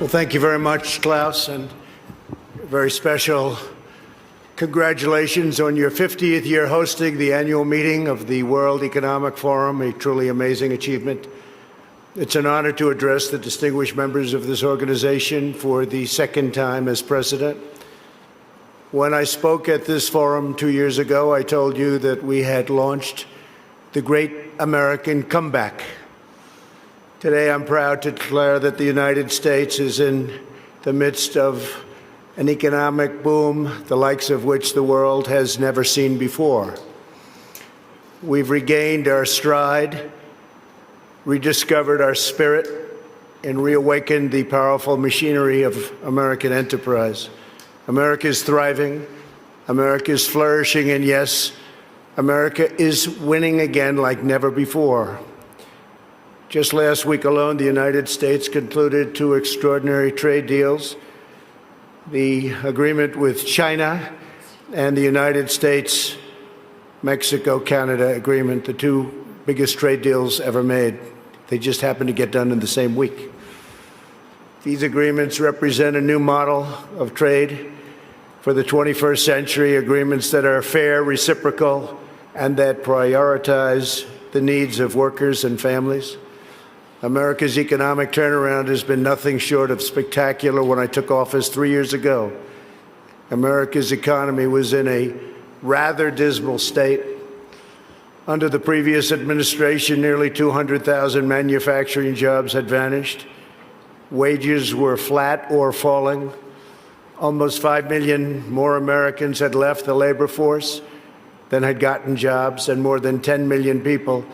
Well, thank you very much, Klaus, and very special congratulations on your 50th year hosting the annual meeting of the World Economic Forum, a truly amazing achievement. It's an honor to address the distinguished members of this organization for the second time as president. When I spoke at this forum 2 years ago, I told you that we had launched the great American comeback. Today, I'm proud to declare that the United States is in the midst of an economic boom, the likes of which the world has never seen before. We've regained our stride, rediscovered our spirit, and reawakened the powerful machinery of American enterprise. America is thriving, America is flourishing, and yes, America is winning again like never before. Just last week alone, the United States concluded 2 extraordinary trade deals, the agreement with China and the United States-Mexico-Canada agreement, the 2 biggest trade deals ever made. They just happened to get done in the same week. These agreements represent a new model of trade for the 21st century, agreements that are fair, reciprocal, and that prioritize the needs of workers and families. America's economic turnaround has been nothing short of spectacular. When I took office 3 years ago, America's economy was in a rather dismal state. Under the previous administration, nearly 200,000 manufacturing jobs had vanished. Wages were flat or falling. Almost 5 million more Americans had left the labor force than had gotten jobs, and more than 10 million people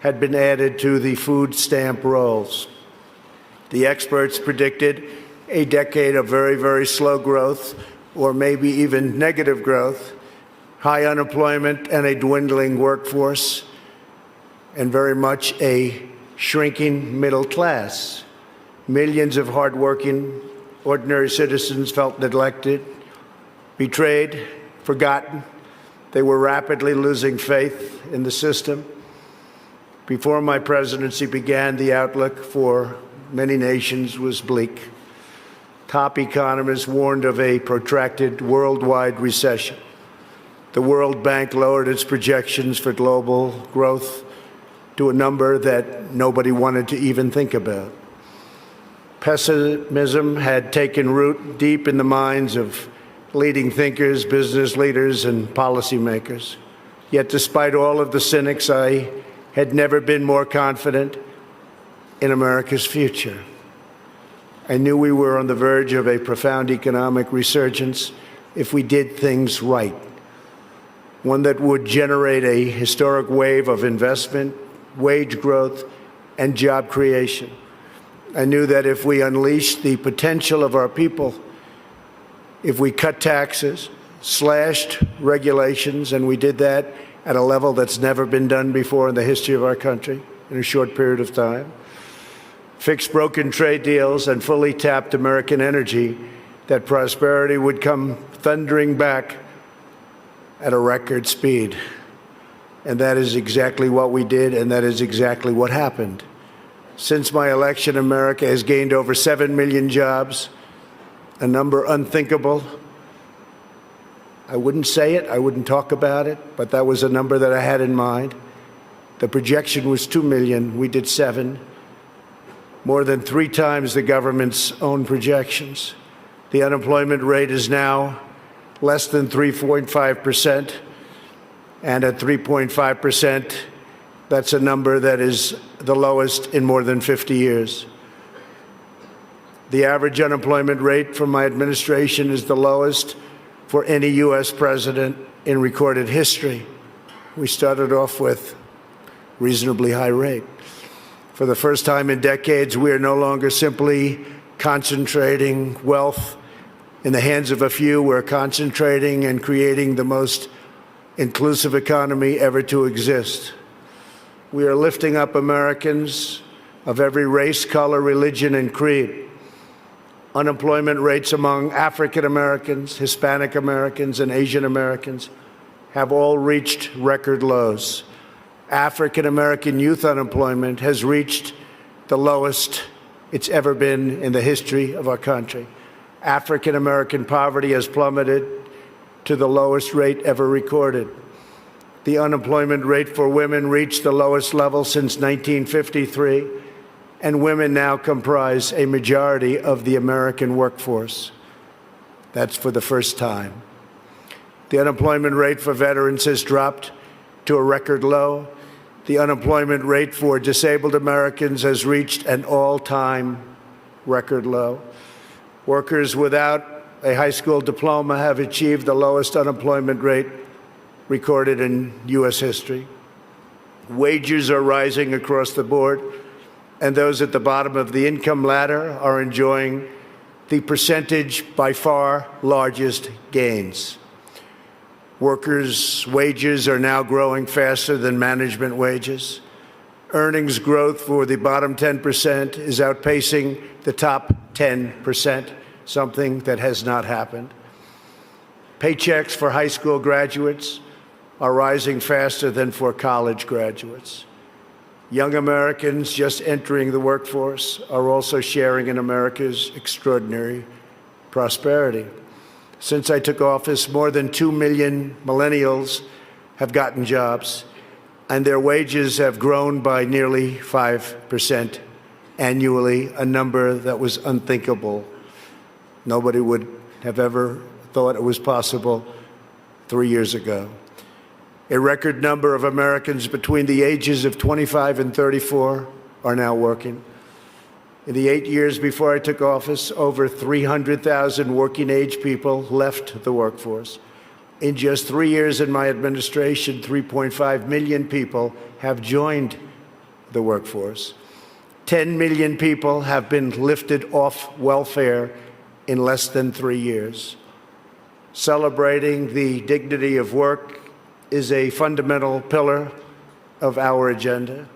had been added to the food stamp rolls. The experts predicted a decade of very, very slow growth, or maybe even negative growth, high unemployment and a dwindling workforce, and very much a shrinking middle class. Millions of hardworking, ordinary citizens felt neglected, betrayed, forgotten. They were rapidly losing faith in the system. Before my presidency began, the outlook for many nations was bleak. Top economists warned of a protracted worldwide recession. The World Bank lowered its projections for global growth to a number that nobody wanted to even think about. Pessimism had taken root deep in the minds of leading thinkers, business leaders, and policymakers. Yet despite all of the cynics, I had never been more confident in America's future. I knew we were on the verge of a profound economic resurgence if we did things right, one that would generate a historic wave of investment, wage growth, and job creation. I knew that if we unleashed the potential of our people, if we cut taxes, slashed regulations, and we did that at a level that's never been done before in the history of our country in a short period of time, fixed broken trade deals, and fully tapped American energy, that prosperity would come thundering back at a record speed. And that is exactly what we did, and that is exactly what happened. Since my election, America has gained over 7 million jobs, a number unthinkable. I wouldn't say it, I wouldn't talk about it, but that was a number that I had in mind. The projection was 2 million, we did 7, more than 3 times the government's own projections. The unemployment rate is now less than 3.5%, and at 3.5%, that's a number that is the lowest in more than 50 years. The average unemployment rate from my administration is the lowest for any U.S. president in recorded history. We started off with reasonably high rate. For the first time in decades, we are no longer simply concentrating wealth in the hands of a few. We're concentrating and creating the most inclusive economy ever to exist. We are lifting up Americans of every race, color, religion, and creed. Unemployment rates among African Americans, Hispanic Americans, and Asian Americans have all reached record lows. African American youth unemployment has reached the lowest it's ever been in the history of our country. African American poverty has plummeted to the lowest rate ever recorded. The unemployment rate for women reached the lowest level since 1953, and women now comprise a majority of the American workforce. That's for the first time. The unemployment rate for veterans has dropped to a record low. The unemployment rate for disabled Americans has reached an all-time record low. Workers without a high school diploma have achieved the lowest unemployment rate recorded in U.S. history. Wages are rising across the board, and those at the bottom of the income ladder are enjoying the percentage by far largest gains. Workers' wages are now growing faster than management wages. Earnings growth for the bottom 10% is outpacing the top 10%, something that has not happened. Paychecks for high school graduates are rising faster than for college graduates. Young Americans just entering the workforce are also sharing in America's extraordinary prosperity. Since I took office, more than 2 million millennials have gotten jobs, and their wages have grown by nearly 5% annually, a number that was unthinkable. Nobody would have ever thought it was possible 3 years ago. A record number of Americans between the ages of 25 and 34 are now working. In the 8 years before I took office, over 300,000 working-age people left the workforce. In just 3 years in my administration, 3.5 million people have joined the workforce. 10 million people have been lifted off welfare in less than 3 years. Celebrating the dignity of work is a fundamental pillar of our agenda.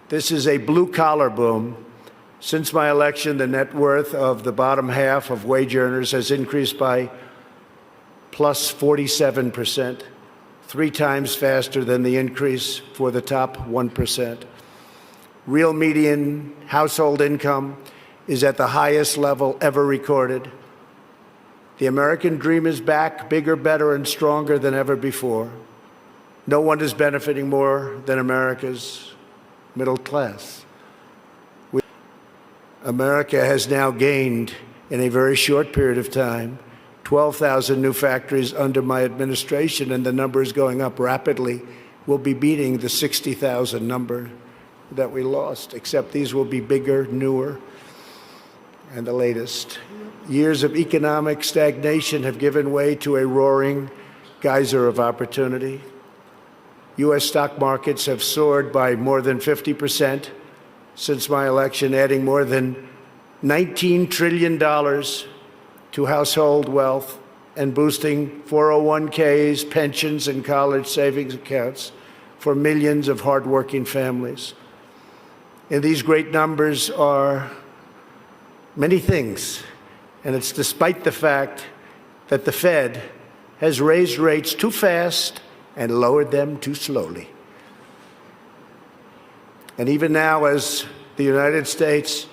This is a blue-collar boom. Since my election, the net worth of the bottom half of wage earners has increased by plus 47%, 3 times faster than the increase for the top 1%. Real median household income is at the highest level ever recorded. The American dream is back, bigger, better, and stronger than ever before. No one is benefiting more than America's middle class. America has now gained, in a very short period of time, 12,000 new factories under my administration, and the number is going up rapidly. We'll be beating the 60,000 number that we lost, except these will be bigger, newer, and the latest. Years of economic stagnation have given way to a roaring geyser of opportunity. U.S. stock markets have soared by more than 50% since my election, adding more than $19 trillion to household wealth and boosting 401ks, pensions, and college savings accounts for millions of hardworking families. And these great numbers are many things, and it's despite the fact that the Fed has raised rates too fast and lowered them too slowly. And even now, as the United States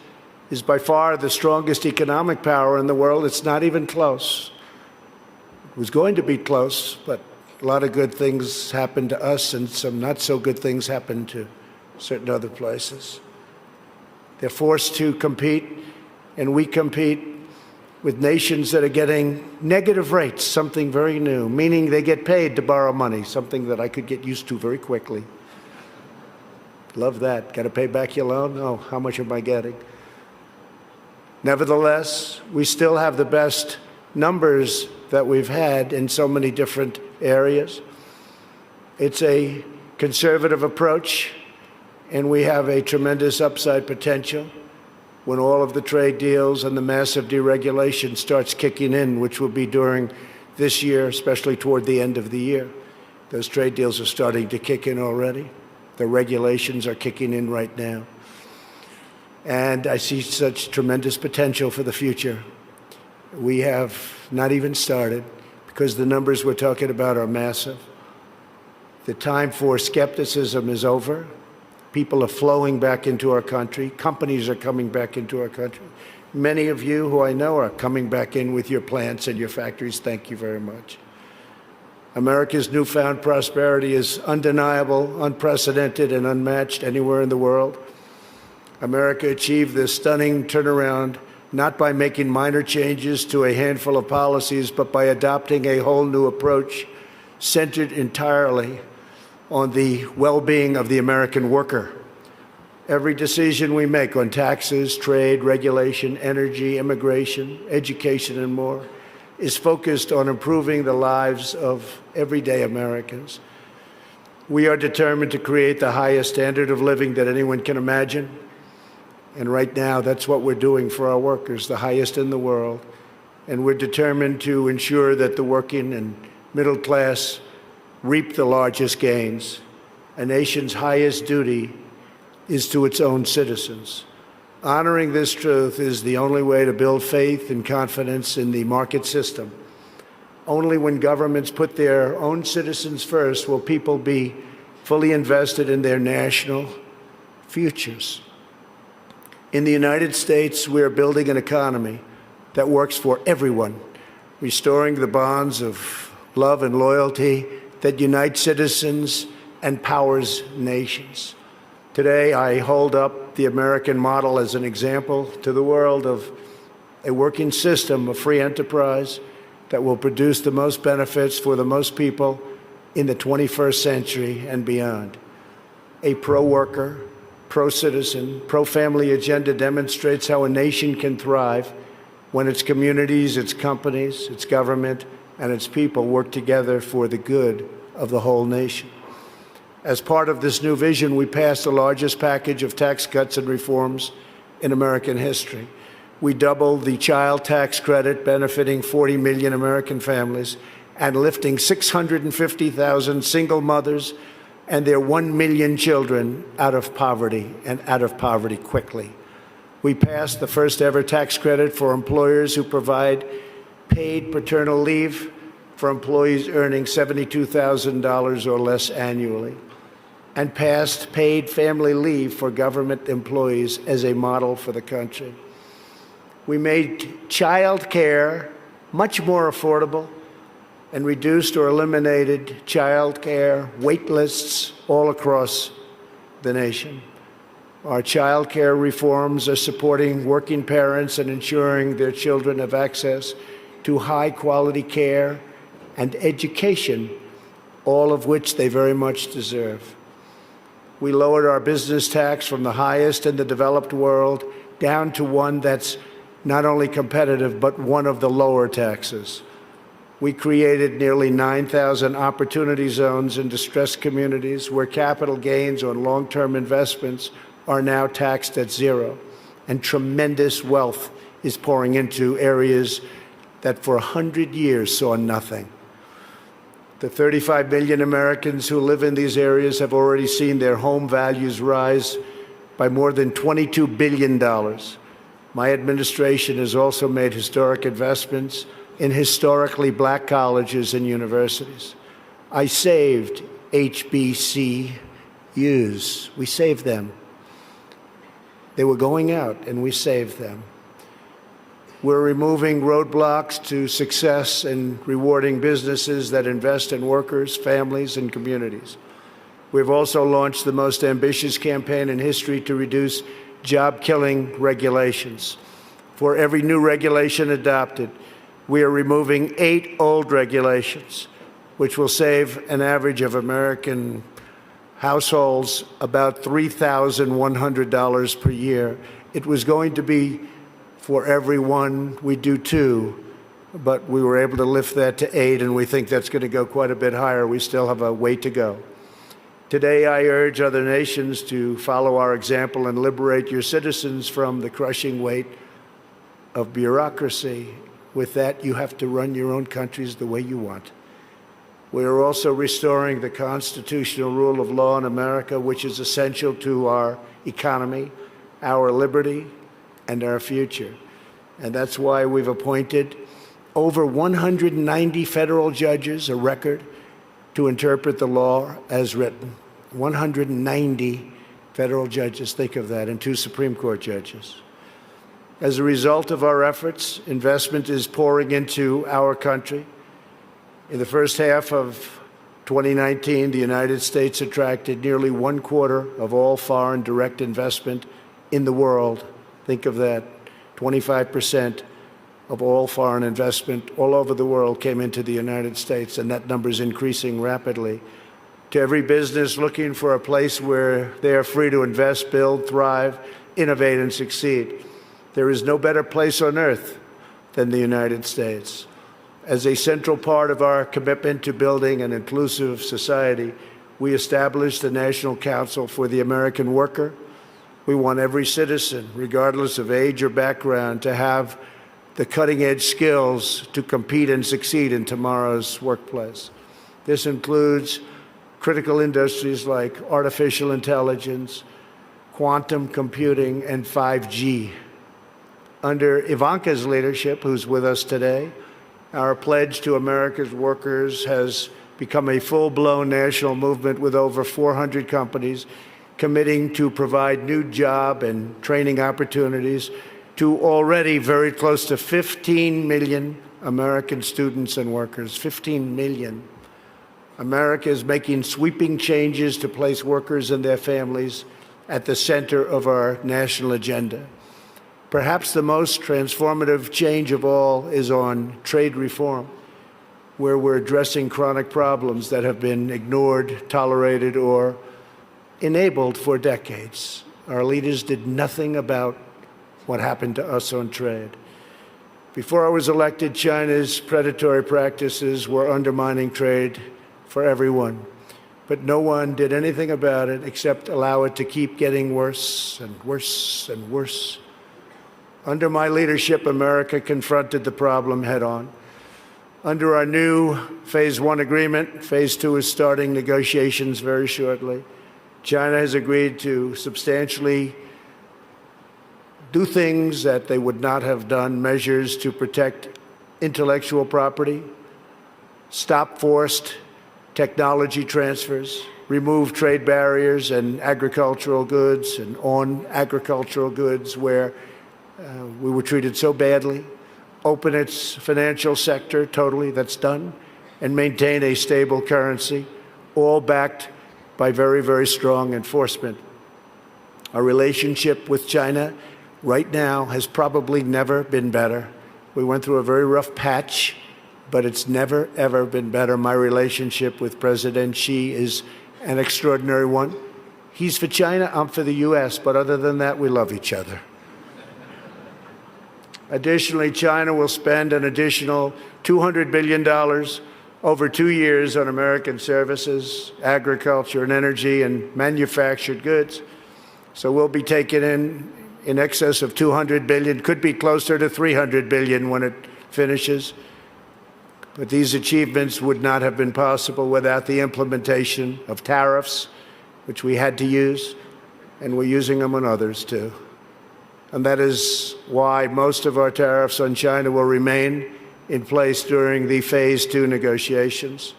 is by far the strongest economic power in the world, it's not even close. It was going to be close, but a lot of good things happened to us and some not so good things happened to certain other places. They're forced to compete, and we compete with nations that are getting negative rates, something very new, meaning they get paid to borrow money, something that I could get used to very quickly. Love that. Got to pay back your loan? Oh, how much am I getting? Nevertheless, we still have the best numbers that we've had in so many different areas. It's a conservative approach, and we have a tremendous upside potential when all of the trade deals and the massive deregulation starts kicking in, which will be during this year, especially toward the end of the year. Those trade deals are starting to kick in already. The regulations are kicking in right now. And I see such tremendous potential for the future. We have not even started because the numbers we're talking about are massive. The time for skepticism is over. People are flowing back into our country. Companies are coming back into our country. Many of you who I know are coming back in with your plants and your factories. Thank you very much. America's newfound prosperity is undeniable, unprecedented, and unmatched anywhere in the world. America achieved this stunning turnaround not by making minor changes to a handful of policies, but by adopting a whole new approach centered entirely on the well-being of the American worker. Every decision we make on taxes, trade, regulation, energy, immigration, education, and more is focused on improving the lives of everyday Americans. We are determined to create the highest standard of living that anyone can imagine. And right now, that's what we're doing for our workers, the highest in the world. And we're determined to ensure that the working and middle class reap the largest gains. A nation's highest duty is to its own citizens. Honoring this truth is the only way to build faith and confidence in the market system. Only when governments put their own citizens first will people be fully invested in their national futures. In the United States, we are building an economy that works for everyone, restoring the bonds of love and loyalty that unite citizens and powers nations. Today, I hold up the American model as an example to the world of a working system of free enterprise that will produce the most benefits for the most people in the 21st century and beyond. A pro-worker, pro-citizen, pro-family agenda demonstrates how a nation can thrive when its communities, its companies, its government, and its people work together for the good of the whole nation. As part of this new vision, we passed the largest package of tax cuts and reforms in American history. We doubled the child tax credit, benefiting 40 million American families, and lifting 650,000 single mothers and their 1 million children out of poverty, and out of poverty quickly. We passed the first ever tax credit for employers who provide paid paternal leave for employees earning $72,000 or less annually, and passed paid family leave for government employees as a model for the country. We made child care much more affordable and reduced or eliminated child care wait lists all across the nation. Our child care reforms are supporting working parents and ensuring their children have access to high-quality care and education, all of which they very much deserve. We lowered our business tax from the highest in the developed world down to one that's not only competitive, but one of the lower taxes. We created nearly 9,000 opportunity zones in distressed communities where capital gains on long-term investments are now taxed at zero, and tremendous wealth is pouring into areas that for 100 years saw nothing. The 35 million Americans who live in these areas have already seen their home values rise by more than $22 billion. My administration has also made historic investments in historically black colleges and universities. I saved HBCUs. We saved them. They were going out, and we saved them. We're removing roadblocks to success and rewarding businesses that invest in workers, families, and communities. We've also launched the most ambitious campaign in history to reduce job-killing regulations. For every new regulation adopted, we are removing 8 old regulations, which will save an average of American households about $3,100 per year. It was going to be for everyone, we do 2, but we were able to lift that to 8, and we think that's going to go quite a bit higher. We still have a way to go. Today, I urge other nations to follow our example and liberate your citizens from the crushing weight of bureaucracy. With that, you have to run your own countries the way you want. We are also restoring the constitutional rule of law in America, which is essential to our economy, our liberty, and our future. And that's why we've appointed over 190 federal judges, a record, to interpret the law as written. 190 Federal judges, think of that, and 2 Supreme Court judges. As a result of our efforts, investment is pouring into our country. In the first half of 2019, the United States attracted nearly 1/4 of all foreign direct investment in the world. Think of that. 25% of all foreign investment all over the world came into the United States, and that number is increasing rapidly. To every business looking for a place where they are free to invest, build, thrive, innovate, and succeed, there is no better place on earth than the United States. As a central part of our commitment to building an inclusive society, we established the National Council for the American Worker. We want every citizen, regardless of age or background, to have the cutting-edge skills to compete and succeed in tomorrow's workplace. This includes critical industries like artificial intelligence, quantum computing, and 5G. Under Ivanka's leadership, who's with us today, our pledge to America's workers has become a full-blown national movement with over 400 companies committing to provide new job and training opportunities to already very close to 15 million American students and workers. 15 million. America is making sweeping changes to place workers and their families at the center of our national agenda. Perhaps the most transformative change of all is on trade reform, where we're addressing chronic problems that have been ignored, tolerated, or enabled for decades. Our leaders did nothing about what happened to us on trade. Before I was elected, China's predatory practices were undermining trade for everyone, but no one did anything about it except allow it to keep getting worse and worse and worse. Under my leadership, America confronted the problem head-on. Under our new Phase 1 agreement, Phase 2 is starting negotiations very shortly. China has agreed to substantially do things that they would not have done, measures to protect intellectual property, stop forced technology transfers, remove trade barriers and agricultural goods and on agricultural goods where we were treated so badly, open its financial sector totally, that's done, and maintain a stable currency, all backed by very, very strong enforcement. Our relationship with China right now has probably never been better. We went through a very rough patch, but it's never, ever been better. My relationship with President Xi is an extraordinary one. He's for China, I'm for the U.S., but other than that, we love each other. Additionally, China will spend an additional $200 billion over 2 years on American services, agriculture and energy, and manufactured goods. So we'll be taking in excess of $200 billion, could be closer to $300 billion when it finishes. But these achievements would not have been possible without the implementation of tariffs, which we had to use, and we're using them on others too. And that is why most of our tariffs on China will remain in place during the Phase 2 negotiations.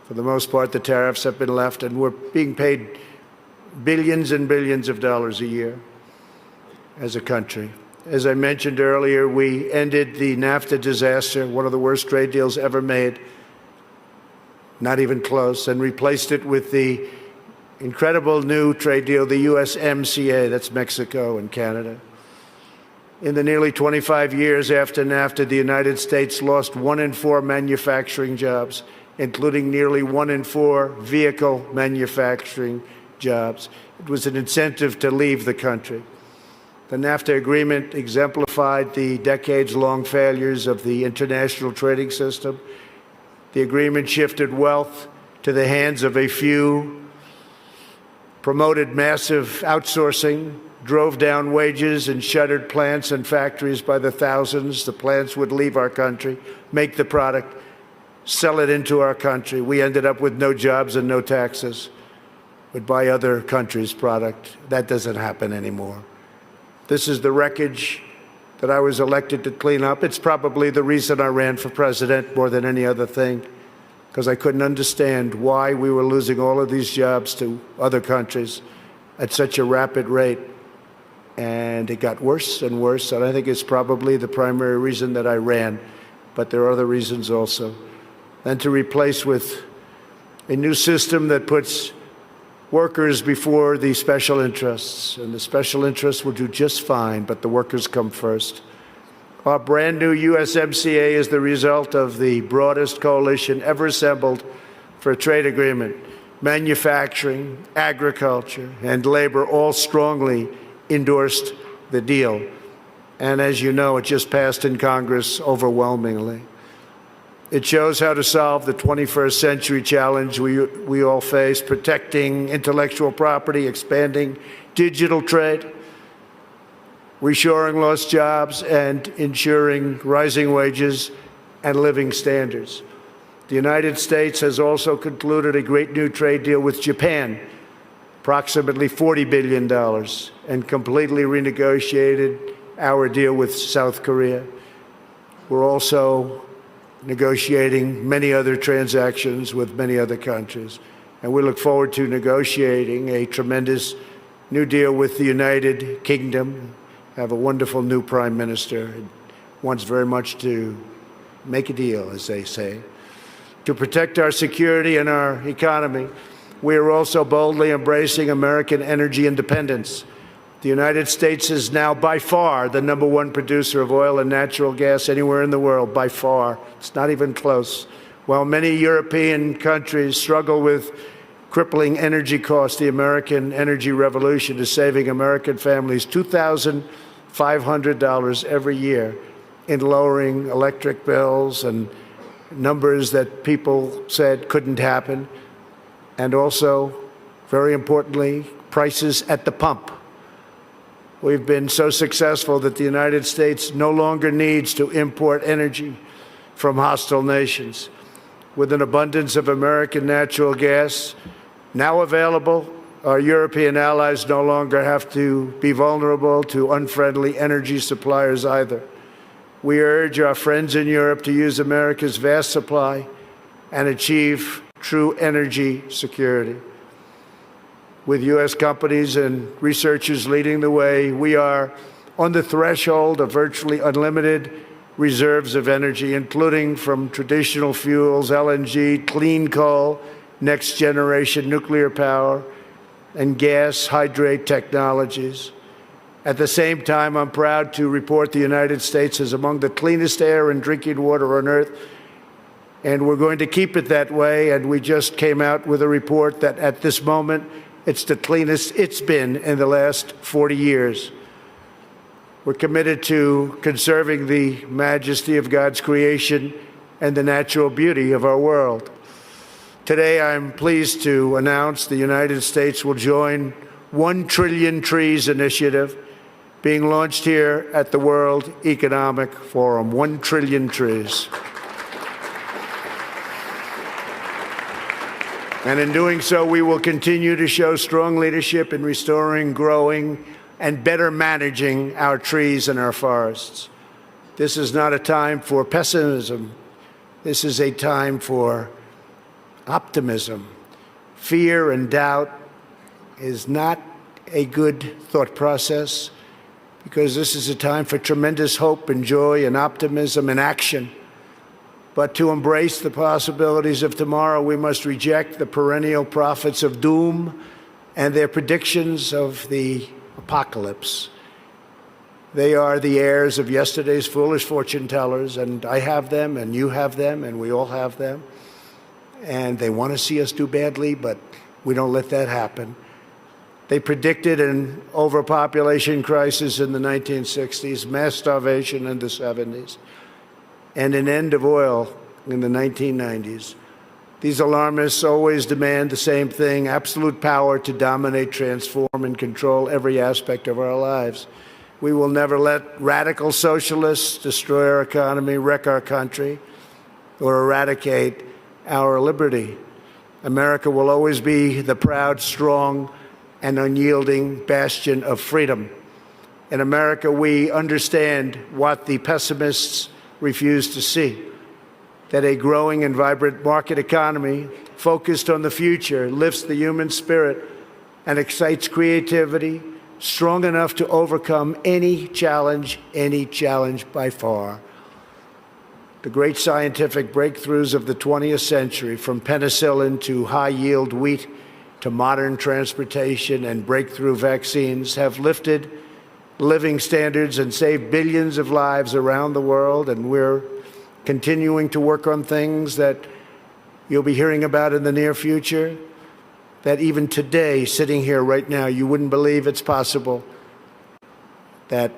For the most part, the tariffs have been left, and we're being paid billions and billions of dollars a year as a country. As I mentioned earlier, we ended the NAFTA disaster, one of the worst trade deals ever made, not even close, and replaced it with the incredible new trade deal, the USMCA, that's Mexico and Canada. In the nearly 25 years after NAFTA, the United States lost 1 in 4 manufacturing jobs, including nearly 1 in 4 vehicle manufacturing jobs. It was an incentive to leave the country. The NAFTA agreement exemplified the decades-long failures of the international trading system. The agreement shifted wealth to the hands of a few, promoted massive outsourcing, drove down wages, and shuttered plants and factories by the thousands. The plants would leave our country, make the product, sell it into our country. We ended up with no jobs and no taxes. Would buy other countries' product. That doesn't happen anymore. This is the wreckage that I was elected to clean up. It's probably the reason I ran for president more than any other thing, because I couldn't understand why we were losing all of these jobs to other countries at such a rapid rate. And it got worse and worse, and I think it's probably the primary reason that I ran, but there are other reasons also. And to replace with a new system that puts workers before the special interests, and the special interests will do just fine, but the workers come first. Our brand new USMCA is the result of the broadest coalition ever assembled for a trade agreement. Manufacturing, agriculture, and labor all strongly endorsed the deal. And as you know, it just passed in Congress overwhelmingly. It shows how to solve the 21st century challenge we all face, protecting intellectual property, expanding digital trade, reshoring lost jobs, and ensuring rising wages and living standards. The United States has also concluded a great new trade deal with Japan, approximately $40 billion, and completely renegotiated our deal with South Korea. We're also negotiating many other transactions with many other countries. And we look forward to negotiating a tremendous new deal with the United Kingdom. Have a wonderful new prime minister who wants very much to make a deal, as they say. To protect our security and our economy, we are also boldly embracing American energy independence. The United States is now by far the #1 producer of oil and natural gas anywhere in the world, by far. It's not even close. While many European countries struggle with crippling energy costs, the American energy revolution is saving American families $2,500 every year in lowering electric bills, and numbers that people said couldn't happen. And also, very importantly, prices at the pump. We've been so successful that the United States no longer needs to import energy from hostile nations. With an abundance of American natural gas now available, our European allies no longer have to be vulnerable to unfriendly energy suppliers either. We urge our friends in Europe to use America's vast supply and achieve true energy security. With U.S. companies and researchers leading the way, we are on the threshold of virtually unlimited reserves of energy, including from traditional fuels, LNG, clean coal, next-generation nuclear power, and gas hydrate technologies. At the same time, I'm proud to report the United States is among the cleanest air and drinking water on Earth, and we're going to keep it that way. And we just came out with a report that at this moment, it's the cleanest it's been in the last 40 years. We're committed to conserving the majesty of God's creation and the natural beauty of our world. Today, I'm pleased to announce the United States will join 1 Trillion Trees initiative being launched here at the World Economic Forum. 1 trillion trees. And in doing so, we will continue to show strong leadership in restoring, growing, and better managing our trees and our forests. This is not a time for pessimism. This is a time for optimism. Fear and doubt is not a good thought process, because this is a time for tremendous hope and joy and optimism and action. But to embrace the possibilities of tomorrow, we must reject the perennial prophets of doom and their predictions of the apocalypse. They are the heirs of yesterday's foolish fortune tellers, and I have them, and you have them, and we all have them. And they want to see us do badly, but we don't let that happen. They predicted an overpopulation crisis in the 1960s, mass starvation in the 70s, and an end of oil in the 1990s. These alarmists always demand the same thing: absolute power to dominate, transform, and control every aspect of our lives. We will never let radical socialists destroy our economy, wreck our country, or eradicate our liberty. America will always be the proud, strong, and unyielding bastion of freedom. In America, we understand what the pessimists refuse to see: that a growing and vibrant market economy focused on the future lifts the human spirit and excites creativity, strong enough to overcome any challenge by far. The great scientific breakthroughs of the 20th century, from penicillin to high-yield wheat to modern transportation and breakthrough vaccines, have lifted living standards and saved billions of lives around the world, and we're continuing to work on things that you'll be hearing about in the near future, that even today, sitting here right now, you wouldn't believe it's possible that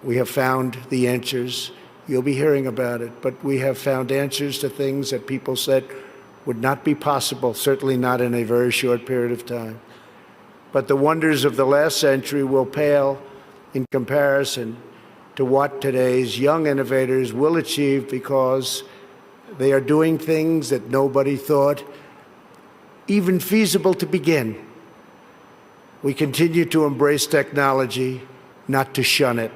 we have found the answers. You'll be hearing about it, but we have found answers to things that people said would not be possible, certainly not in a very short period of time. But the wonders of the last century will pale in comparison to what today's young innovators will achieve, because they are doing things that nobody thought even feasible to begin. We continue to embrace technology, not to shun it.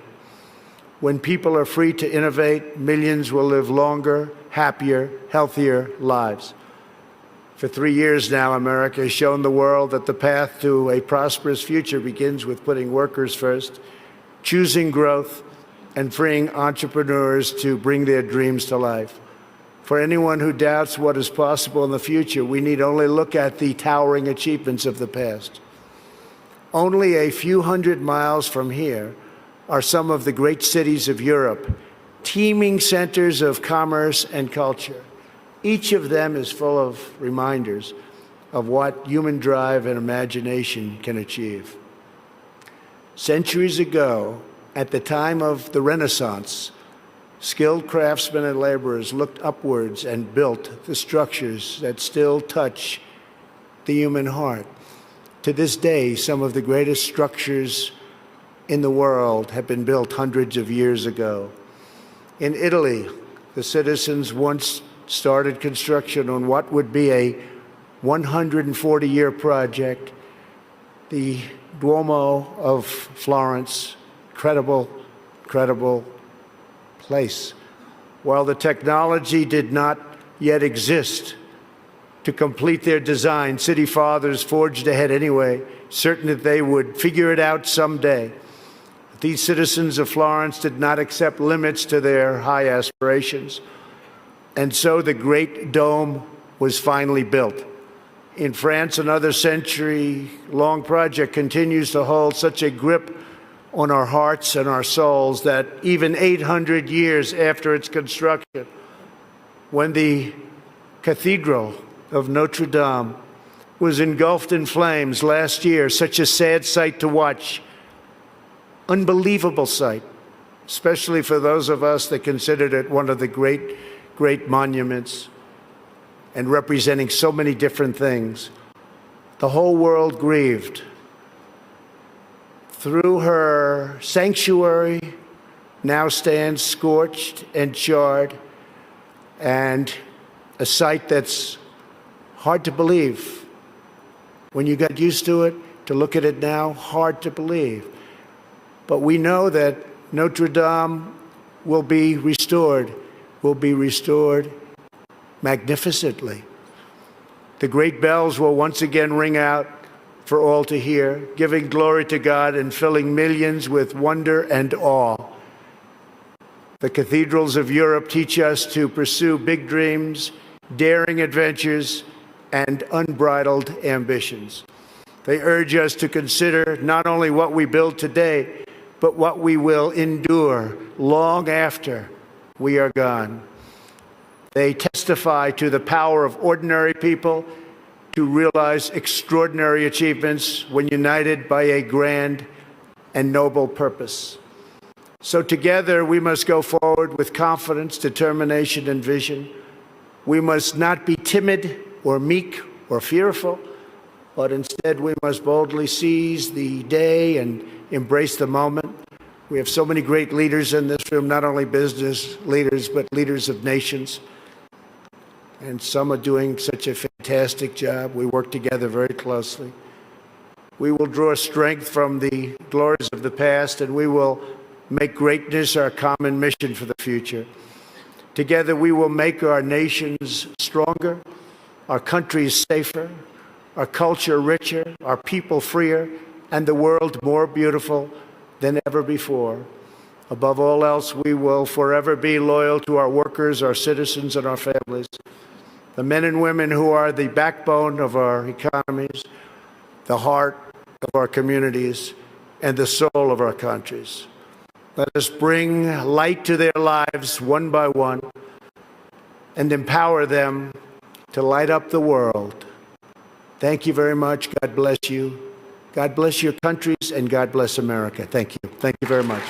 When people are free to innovate, millions will live longer, happier, healthier lives. For 3 years now, America has shown the world that the path to a prosperous future begins with putting workers first, choosing growth, and freeing entrepreneurs to bring their dreams to life. For anyone who doubts what is possible in the future, we need only look at the towering achievements of the past. Only a few hundred miles from here are some of the great cities of Europe, teeming centers of commerce and culture. Each of them is full of reminders of what human drive and imagination can achieve. Centuries ago, at the time of the Renaissance, skilled craftsmen and laborers looked upwards and built the structures that still touch the human heart. To this day, some of the greatest structures in the world have been built hundreds of years ago. In Italy, the citizens once started construction on what would be a 140-year project, the Duomo of Florence. Incredible place. While the technology did not yet exist to complete their design, city fathers forged ahead anyway, certain that they would figure it out someday. These citizens of Florence did not accept limits to their high aspirations, and so the Great Dome was finally built. In France, another century-long project continues to hold such a grip on our hearts and our souls that even 800 years after its construction, when the Cathedral of Notre Dame was engulfed in flames last year, such a sad sight to watch, unbelievable sight, especially for those of us that considered it one of the great monuments and representing so many different things. The whole world grieved. Through her sanctuary now stands scorched and charred, and a sight that's hard to believe. When you got used to it, to look at it now, hard to believe. But we know that Notre Dame will be restored magnificently. The great bells will once again ring out for all to hear, giving glory to God and filling millions with wonder and awe. The cathedrals of Europe teach us to pursue big dreams, daring adventures, and unbridled ambitions. They urge us to consider not only what we build today, but what we will endure long after we are gone. They testify to the power of ordinary people to realize extraordinary achievements when united by a grand and noble purpose. So together we must go forward with confidence, determination, and vision. We must not be timid or meek or fearful, but instead we must boldly seize the day and embrace the moment. We have so many great leaders in this room, not only business leaders, but leaders of nations. And some are doing such a fantastic job. We work together very closely. We will draw strength from the glories of the past, and we will make greatness our common mission for the future. Together we will make our nations stronger, our countries safer, our culture richer, our people freer, and the world more beautiful than ever before. Above all else, we will forever be loyal to our workers, our citizens, and our families, the men and women who are the backbone of our economies, the heart of our communities, and the soul of our countries. Let us bring light to their lives one by one and empower them to light up the world. Thank you very much. God bless you. God bless your countries, and God bless America. Thank you. Thank you very much.